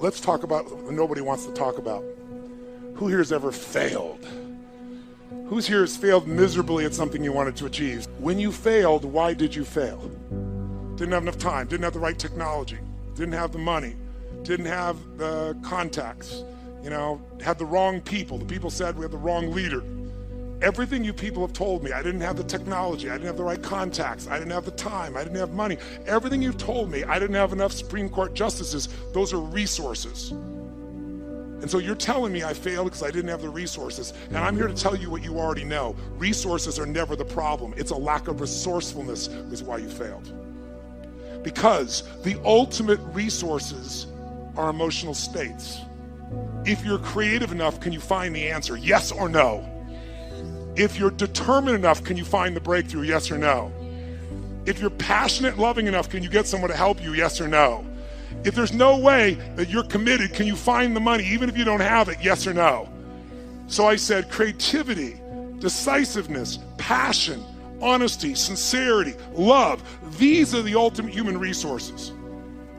Let's talk about what nobody wants to talk about. Who here has ever failed? Who's here has failed miserably at something you wanted to achieve? When you failed, why did you fail? Didn't have enough time, didn't have the right technology, didn't have the money, didn't have the contacts, had the wrong people. The people said we had the wrong leader. Everything you people have told me, I didn't have the technology, I didn't have the right contacts, I didn't have the time, I didn't have money. Everything you've told me, I didn't have enough Supreme Court justices, those are resources. And so you're telling me I failed because I didn't have the resources. And I'm here to tell you what you already know. Resources are never the problem. It's a lack of resourcefulness is why you failed. Because the ultimate resources are emotional states. If you're creative enough, can you find the answer? Yes or no? If you're determined enough, can you find the breakthrough? Yes or no? If you're passionate and loving enough, can you get someone to help you? Yes or no? If there's no way that you're committed, can you find the money even if you don't have it? Yes or no? So I said creativity, decisiveness, passion, honesty, sincerity, love. These are the ultimate human resources.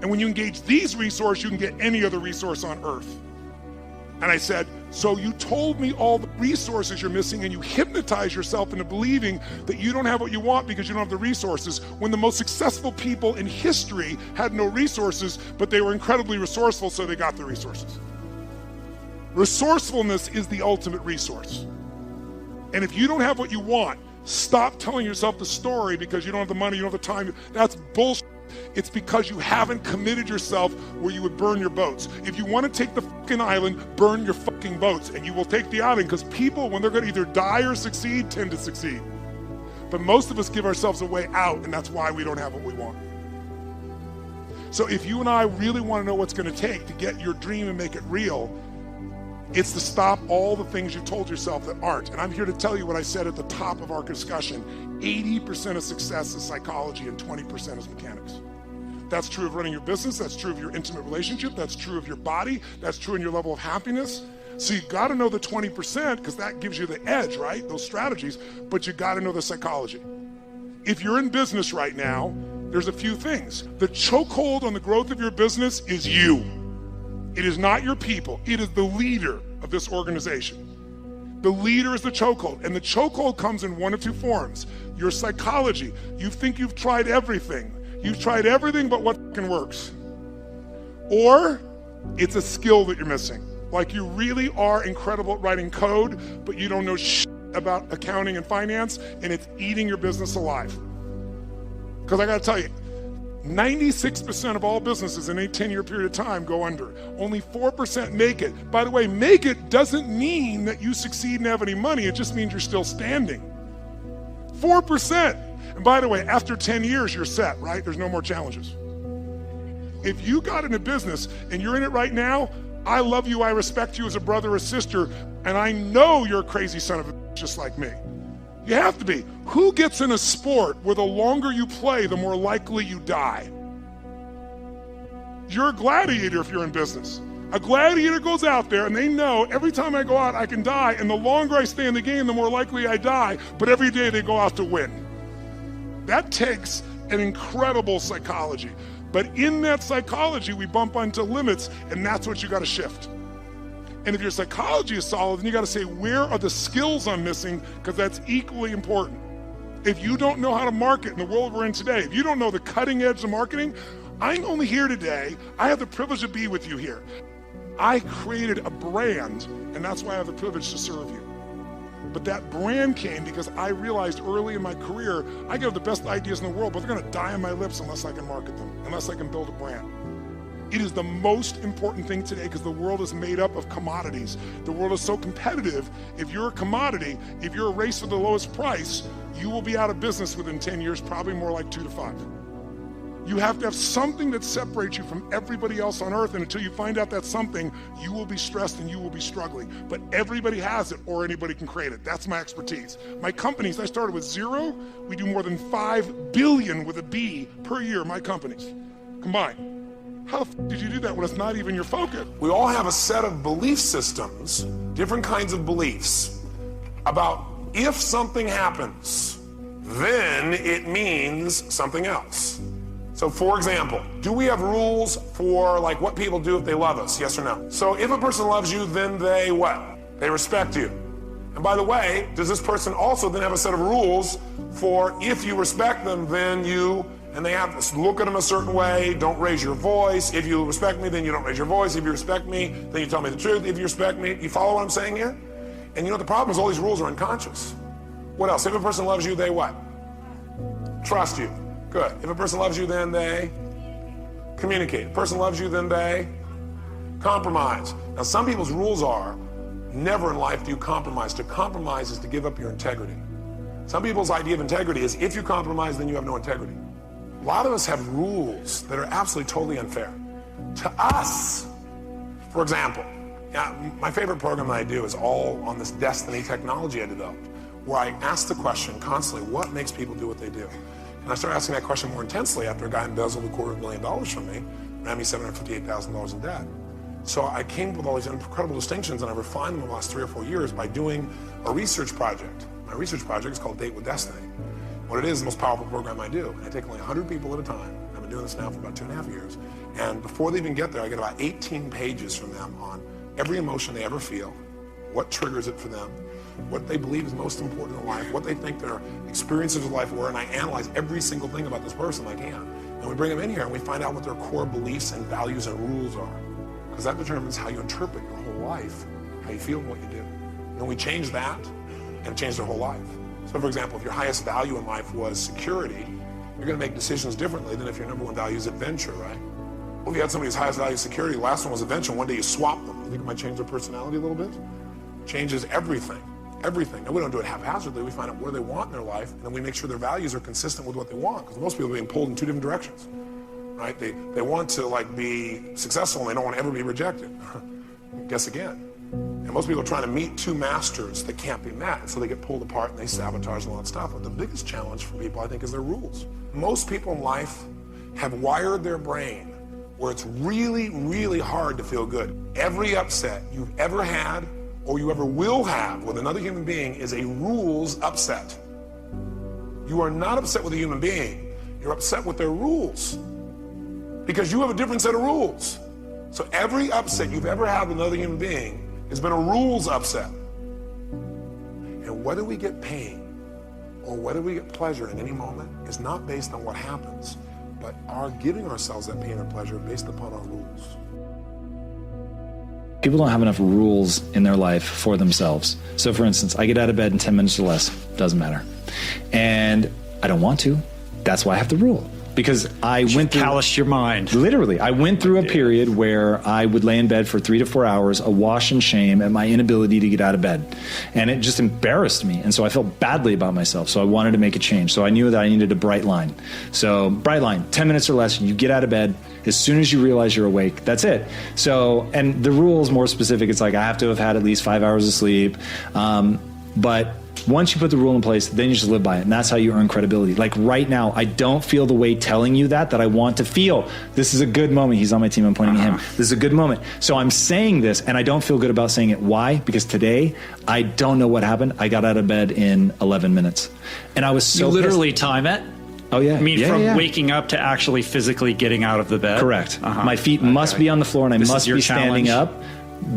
And when you engage these resources, you can get any other resource on earth. And I said, so you told me all the resources you're missing and you hypnotize yourself into believing that you don't have what you want because you don't have the resources, when the most successful people in history had no resources, but they were incredibly resourceful, so they got the resources. Resourcefulness is the ultimate resource. And if you don't have what you want, stop telling yourself the story because you don't have the money, you don't have the time. That's bullshit. It's because you haven't committed yourself where you would burn your boats. If you want to take the fucking island, burn your fucking boats, and you will take the island, because people, when they're going to either die or succeed, tend to succeed. But most of us give ourselves a way out, and that's why we don't have what we want. So if you and I really want to know what's going to take to get your dream and make it real, it's to stop all the things you told yourself that aren't. And I'm here to tell you what I said at the top of our discussion. 80% of success is psychology and 20% is mechanics. That's true of running your business, that's true of your intimate relationship, that's true of your body, that's true in your level of happiness. So you gotta know the 20% because that gives you the edge, right? Those strategies, but you gotta know the psychology. If you're in business right now, there's a few things. The chokehold on the growth of your business is you. It is not your people, it is the leader of this organization. The leader is the chokehold, and the chokehold comes in one of two forms. Your psychology, you think you've tried everything. You've tried everything but what fucking works. Or it's a skill that you're missing. Like you really are incredible at writing code, but you don't know shit about accounting and finance, and it's eating your business alive. Because I gotta tell you, 96% of all businesses in a 10-year period of time go under. Only 4% make it. By the way, make it doesn't mean that you succeed and have any money. It just means you're still standing. 4%. And by the way, after 10 years, you're set, right? There's no more challenges. If you got in a business and you're in it right now, I love you, I respect you as a brother or sister, and I know you're a crazy son of a bitch just like me. You have to be. Who gets in a sport where the longer you play, the more likely you die? You're a gladiator if you're in business. A gladiator goes out there and they know every time I go out, I can die, and the longer I stay in the game, the more likely I die, but every day they go out to win. That takes an incredible psychology. But in that psychology, we bump onto limits, and that's what you gotta shift. And if your psychology is solid, then you gotta say, where are the skills I'm missing? Because that's equally important. If you don't know how to market in the world we're in today, if you don't know the cutting edge of marketing, I'm only here today. I have the privilege to be with you here. I created a brand, and that's why I have the privilege to serve you. But that brand came because I realized early in my career, I can have the best ideas in the world, but they're gonna die on my lips unless I can market them, unless I can build a brand. It is the most important thing today because the world is made up of commodities. The world is so competitive. If you're a commodity, if you're a race for the lowest price, you will be out of business within 10 years, probably more like 2 to 5. You have to have something that separates you from everybody else on earth, and until you find out that something, you will be stressed and you will be struggling. But everybody has it, or anybody can create it. That's my expertise. My companies, I started with 0. We do more than 5 billion with a B per year, my companies, combined. How the f did you do that when it's not even your focus? We all have a set of belief systems, different kinds of beliefs, about if something happens, then it means something else. So for example, do we have rules for like what people do if they love us? Yes or no? So if a person loves you, then they what? They respect you. And by the way, does this person also then have a set of rules for if you respect them, then you, and they have to look at them a certain way, don't raise your voice. If you respect me, then you don't raise your voice. If you respect me, then you tell me the truth. If you respect me, you follow what I'm saying here? And you know the problem is all these rules are unconscious. What else? If a person loves you, they what? Trust you. Good. If a person loves you, then they communicate. If a person loves you, then they compromise. Now some people's rules are, never in life do you compromise. To compromise is to give up your integrity. Some people's idea of integrity is if you compromise, then you have no integrity. A lot of us have rules that are absolutely totally unfair to us. For example, my favorite program that I do is all on this destiny technology I developed, where I ask the question constantly, what makes people do what they do? And I started asking that question more intensely after a guy embezzled $250,000 from me, ran me $758,000 in debt. So I came up with all these incredible distinctions, and I refined them in the last 3 or 4 years by doing a research project. My research project is called Date with Destiny. What it is the most powerful program I do. I take only 100 people at a time. I've been doing this now for about 2.5 years. And before they even get there, I get about 18 pages from them on every emotion they ever feel, what triggers it for them, what they believe is most important in life, what they think their experiences of life were, and I analyze every single thing about this person I can. And we bring them in here and we find out what their core beliefs and values and rules are. Because that determines how you interpret your whole life, how you feel and what you do. And we change that, and it changed their whole life. So for example, if your highest value in life was security, you're gonna make decisions differently than if your number one value is adventure, right? Well, if you had somebody's highest value is security, the last one was adventure, one day you swap them. You think it might change their personality a little bit? Changes everything, everything. And we don't do it haphazardly, we find out what they want in their life, and then we make sure their values are consistent with what they want, because most people are being pulled in 2 different directions, right? They want to like be successful and they don't want to ever be rejected. Guess again. And most people are trying to meet 2 masters that can't be met, so they get pulled apart and they sabotage a lot of stuff. But the biggest challenge for people, I think, is their rules. Most people in life have wired their brain where it's really, really hard to feel good. Every upset you've ever had or you ever will have with another human being is a rules upset. You are not upset with a human being, you're upset with their rules, because you have a different set of rules. So every upset you've ever had with another human being has been a rules upset. And whether we get pain or whether we get pleasure in any moment is not based on what happens, but our giving ourselves that pain or pleasure based upon our rules. People don't have enough rules in their life for themselves. So for instance, I get out of bed in 10 minutes or less, doesn't matter. And I don't want to, that's why I have the rule. Because I went through, calloused your mind. Literally, I went through a period where I would lay in bed for 3 to 4 hours, awash in shame at my inability to get out of bed. And it just embarrassed me. And so I felt badly about myself. So I wanted to make a change. So I knew that I needed a bright line. So bright line, 10 minutes or less, you get out of bed. As soon as you realize you're awake, that's it. So, and the rule is more specific. It's like I have to have had at least 5 hours of sleep. But once you put the rule in place, then you just live by it. And that's how you earn credibility. Like right now, I don't feel the way telling you that I want to feel. This is a good moment. He's on my team. I'm pointing at him. This is a good moment. So I'm saying this and I don't feel good about saying it. Why? Because today, I don't know what happened. I got out of bed in 11 minutes. And I was so You literally pissed. Time it? Oh yeah. I mean, from waking up to actually physically getting out of the bed? Correct. My feet must be on the floor and I must be standing up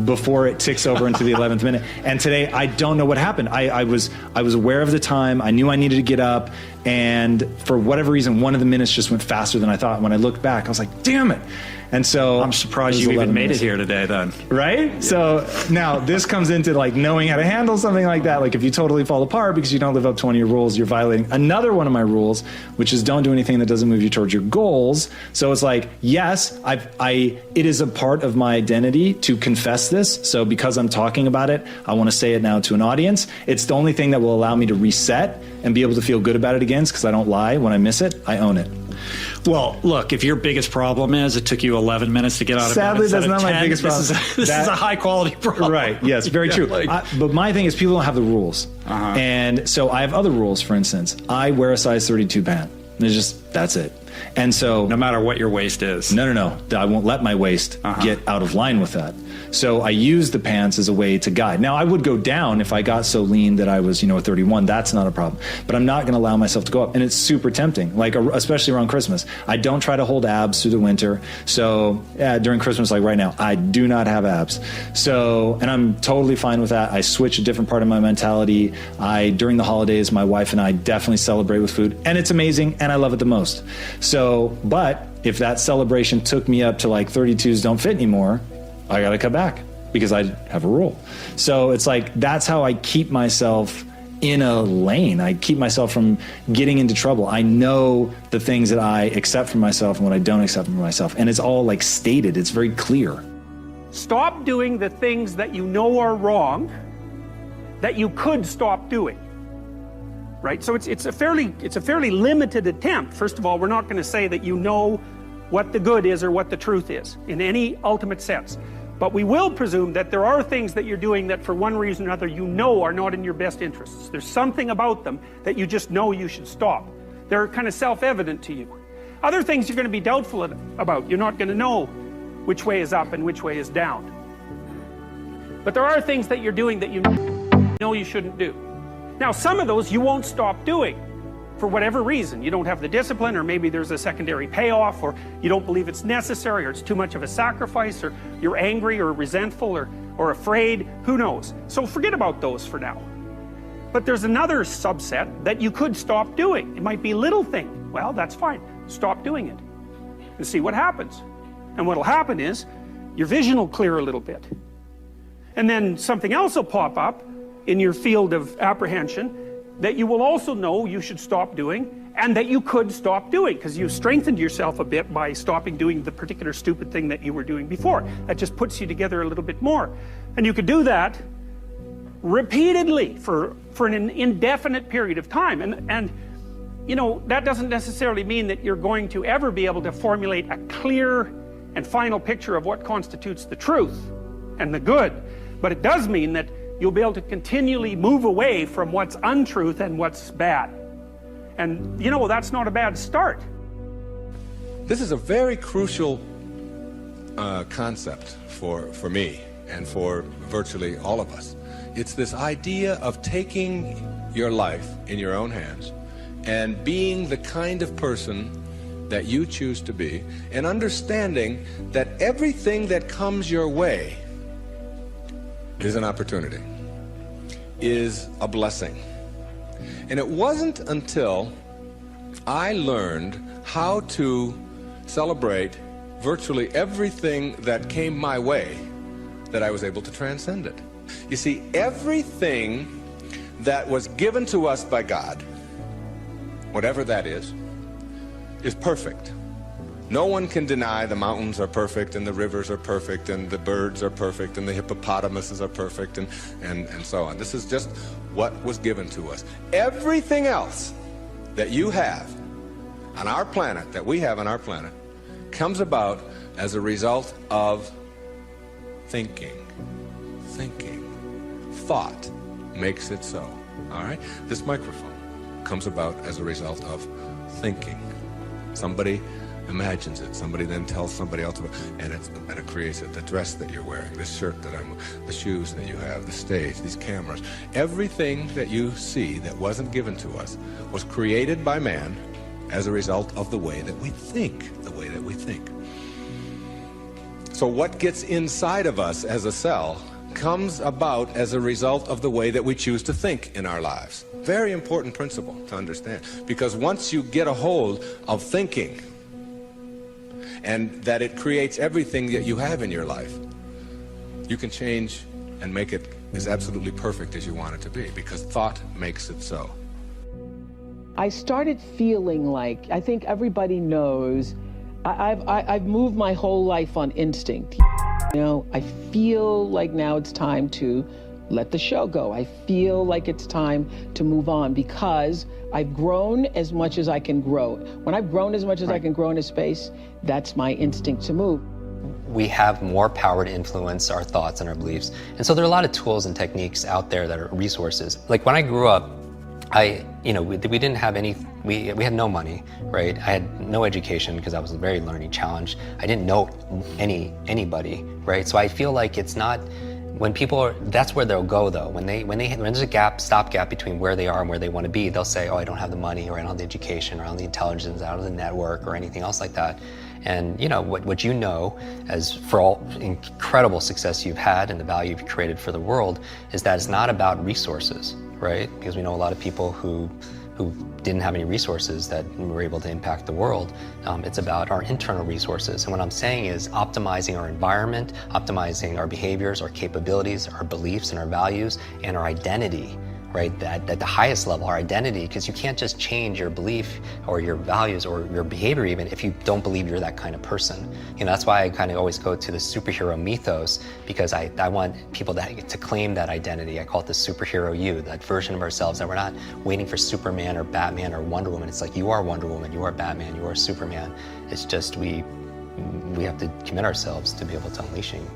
before it ticks over into the 11th minute. And today, I don't know what happened. I was aware of the time. I knew I needed to get up. And for whatever reason, one of the minutes just went faster than I thought. When I looked back, I was like, damn it. And so I'm surprised you even made it here today then. Right? Yeah. So now this comes into like knowing how to handle something like that. Like if you totally fall apart because you don't live up to one of your rules, you're violating another one of my rules, which is don't do anything that doesn't move you towards your goals. So it's like, yes, it is a part of my identity to confess this. So because I'm talking about it, I want to say it now to an audience. It's the only thing that will allow me to reset and be able to feel good about it again, because I don't lie. When I miss it, I own it. Well, look, if your biggest problem is it took you 11 minutes to get out of bed, sadly, that's not 10, my biggest problem. This is a high quality problem. Right. Yes, very true. But my thing is people don't have the rules. And so I have other rules. For instance, I wear a size 32 pant. That's it. And so no matter what your waist is. No. I won't let my waist get out of line with that. So I use the pants as a way to guide. Now, I would go down if I got so lean that I was, a 31. That's not a problem. But I'm not going to allow myself to go up. And it's super tempting, like especially around Christmas. I don't try to hold abs through the winter. So during Christmas, like right now, I do not have abs. So, and I'm totally fine with that. I switch a different part of my mentality. During the holidays, my wife and I definitely celebrate with food. And it's amazing. And I love it the most. So, but if that celebration took me up to like 32s don't fit anymore, I got to cut back because I have a rule. So it's like, that's how I keep myself in a lane. I keep myself from getting into trouble. I know the things that I accept from myself and what I don't accept from myself. And it's all like stated. It's very clear. Stop doing the things that you know are wrong that you could stop doing. Right? So it's a fairly limited attempt. First of all, we're not going to say that you know what the good is or what the truth is in any ultimate sense. But we will presume that there are things that you're doing that for one reason or another you know are not in your best interests. There's something about them that you just know you should stop. They're kind of self-evident to you. Other things you're going to be doubtful about. You're not going to know which way is up and which way is down. But there are things that you're doing that you know you shouldn't do. Now, some of those you won't stop doing for whatever reason. You don't have the discipline, or maybe there's a secondary payoff, or you don't believe it's necessary, or it's too much of a sacrifice, or you're angry or resentful or afraid. Who knows? So forget about those for now. But there's another subset that you could stop doing. It might be a little thing. Well, that's fine. Stop doing it and see what happens. And what'll happen is your vision will clear a little bit. And then something else will pop up in your field of apprehension that you will also know you should stop doing, and that you could stop doing because you've strengthened yourself a bit by stopping doing the particular stupid thing that you were doing before. That just puts you together a little bit more. And you could do that repeatedly for an indefinite period of time. And that doesn't necessarily mean that you're going to ever be able to formulate a clear and final picture of what constitutes the truth and the good. But it does mean that you'll be able to continually move away from what's untruth and what's bad. And that's not a bad start. This is a very crucial concept for me and for virtually all of us. It's this idea of taking your life in your own hands and being the kind of person that you choose to be, and understanding that everything that comes your way is an opportunity, is a blessing. And it wasn't until I learned how to celebrate virtually everything that came my way that I was able to transcend it. You see, everything that was given to us by God, whatever that is perfect. No one can deny the mountains are perfect, and the rivers are perfect, and the birds are perfect, and the hippopotamuses are perfect, and so on. This is just what was given to us. Everything else that you have on our planet, that we have on our planet, comes about as a result of thinking. Thought makes it so. All right? This microphone comes about as a result of thinking. Somebody imagines it. Somebody then tells somebody else about it, and it creates it. The dress that you're wearing, this shirt that I'm wearing, the shoes that you have, the stage, these cameras. Everything that you see that wasn't given to us was created by man as a result of the way that we think. So what gets inside of us as a cell comes about as a result of the way that we choose to think in our lives. Very important principle to understand, because once you get a hold of thinking, and that it creates everything that you have in your life, you can change and make it as absolutely perfect as you want it to be, because thought makes it so. I started feeling like, I think everybody knows, I've moved my whole life on instinct. I feel like now it's time to let the show go. I feel like it's time to move on because I've grown as much as I can grow. When I've grown as much as I can grow in a space, that's my instinct to move. We have more power to influence our thoughts and our beliefs. And so there are a lot of tools and techniques out there that are resources. Like when I grew up, we didn't have we had no money, right? I had no education because I was very learning challenged. I didn't know anybody, right? So I feel like it's not, when people are, that's where they'll go though. When there's a stopgap between where they are and where they want to be, they'll say, oh, I don't have the money, or I don't have the education, or I don't have the intelligence, I don't have the network, or anything else like that. And what you know, as for all incredible success you've had and the value you've created for the world, is that it's not about resources, right? Because we know a lot of people who didn't have any resources that were able to impact the world. It's about our internal resources. And what I'm saying is optimizing our environment, optimizing our behaviors, our capabilities, our beliefs and our values, and our identity, right? At the highest level, our identity, because you can't just change your belief or your values or your behavior even if you don't believe you're that kind of person. That's why I kind of always go to the superhero mythos, because I want people to claim that identity. I call it the superhero you, that version of ourselves, that we're not waiting for Superman or Batman or Wonder Woman. It's like, you are Wonder Woman, you are Batman, you are Superman. It's just we have to commit ourselves to be able to unleashing